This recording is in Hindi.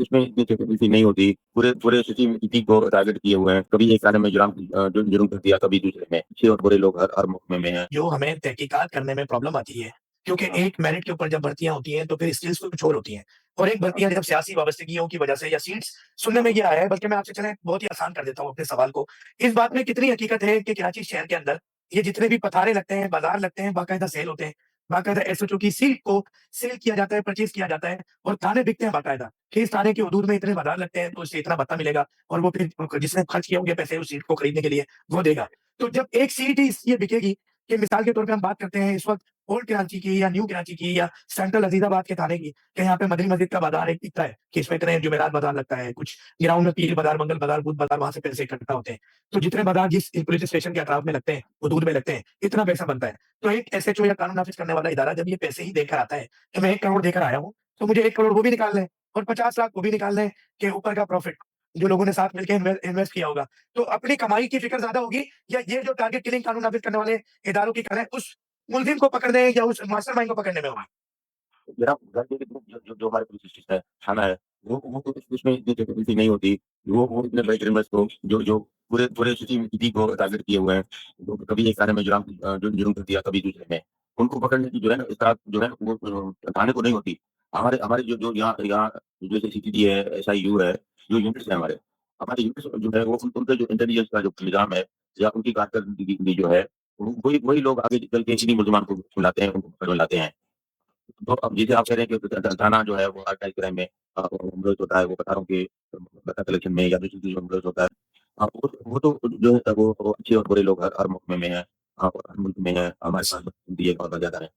उसमें इतनी कैपेबिलिटी नहीं होती। पूरे पूरे सिटी सिटी को टारगेट किए हुए हैं। कभी एक थाने में जुर्म कर दिया, कभी दूसरे में। अच्छे और बुरे लोग हर महकमे में हैं। जो हमें तहकीकात करने में प्रॉब्लम आती है, क्योंकि हाँ। एक मेरिट के ऊपर जब भर्तियाँ होती हैं, तो फिर स्किल्स तो कुछ और होती हैं और एक हाँ। भर्तियाँ जब सियासी वाबस्तगियों की वजह से या सीट्स सुनने में ये आया है, बल्कि मैं आपसे चलें बहुत ही आसान कर देता हूँ अपने सवाल को। इस बात में कितनी हकीकत है कि कराची शहर के अंदर ये जितने भी पथारे लगते हैं, बाज़ार लगते हैं, बाकायदा सेल होते हैं। बाकायदा एसएचओ की सीट को सेल किया जाता है, परचेज़ किया जाता है और थाने बिकते हैं बाकायदा कि इस थाने के हदूद में इतने बाज़ार लगते हैं, तो इससे इतना भत्ता मिलेगा और वो फिर जिसने खर्च किए होंगे पैसे उस सीट को खरीदने के लिए, वो देगा। तो जब एक सीट ही इसलिए बिकेगी कि मिसाल के तौर पे हम बात करते हैं इस वक़्त ओल्ड कराची की या न्यू कराची की या सेंट्रल अज़ीज़ाबाद के थाने की, कि यहाँ पे मदनी मस्जिद का बाज़ार एक दिखता है कि इसमें इतने जुमेरात बाज़ार लगता है, कुछ ग्राउंड में पीर बाज़ार, मंगल बाज़ार, बुध बाज़ार, वहाँ से पैसे इकट्ठा होते हैं। तो जितने बाज़ार जिस पुलिस स्टेशन के अतराफ में लगते हैं, हुदूद में लगते हैं, इतना पैसा बनता है। तो एक एसएचओ या कानून नाफ़िज़ करने वाला इदारा जब ये पैसे ही देकर आता है कि मैं 1 करोड़ देकर आया हूँ, तो मुझे 1 करोड़ वो भी निकालना है और 50 लाख वो भी निकालना है कि ऊपर का प्रॉफ़िट जो लोगों ने साथ मिलके इन्वेस्ट किया होगा। तो अपनी कमाई की फ़िक्र ज़्यादा होगी या ये जो टारगेट किलिंग कानून नाफ़िज़ करने वाले इदारों की करें उस मुल्ज़िम को पकड़ने या उस मास्टरमाइंड को पकड़ने में होगी? मेरा घर के जो हमारे पुलिस स्टेशन है, थाना है, वो तो उसमें इतनी कैपेबिलिटी नहीं होती। वो इतने बड़े क्रिमिनल्स को जो पूरे पूरे सिटी को टारगेट किए हुए हैं। तो कभी एक थाने में जुर्म कर दिया, कभी दूसरे में। उनको पकड़ने की जो है ना इस्तात जो है वो थाने को नहीं होती। हमारे हमारे जो जो यहाँ यहाँ जैसे सीपीडी है, एसआईयू है, जो यूनिट्स हैं हमारे यूनिट्स जो है वो उनका जो इंटेलिजेंस का जो निज़ाम है या उनकी कारकर्दगी जो है, वही वही लोग आगे चल के इन्हीं मुल्ज़िमान को बुलाते हैं, उनको पकड़ में लाते हैं। तो अब जैसे आप कह रहे हैं कि थाना जो है वो ऑर्गेनाइज़ क्राइम में मुलविस होता है, वो पथारों के पता कलेक्शन में या दूसरी चीज़ों में मुलविस होता है। वो तो जो है वो अच्छे और बुरे लोग हर महकमे में हैं, हर मुल्क में हैं, हमारे पास भी ये बहुत ज़्यादा है।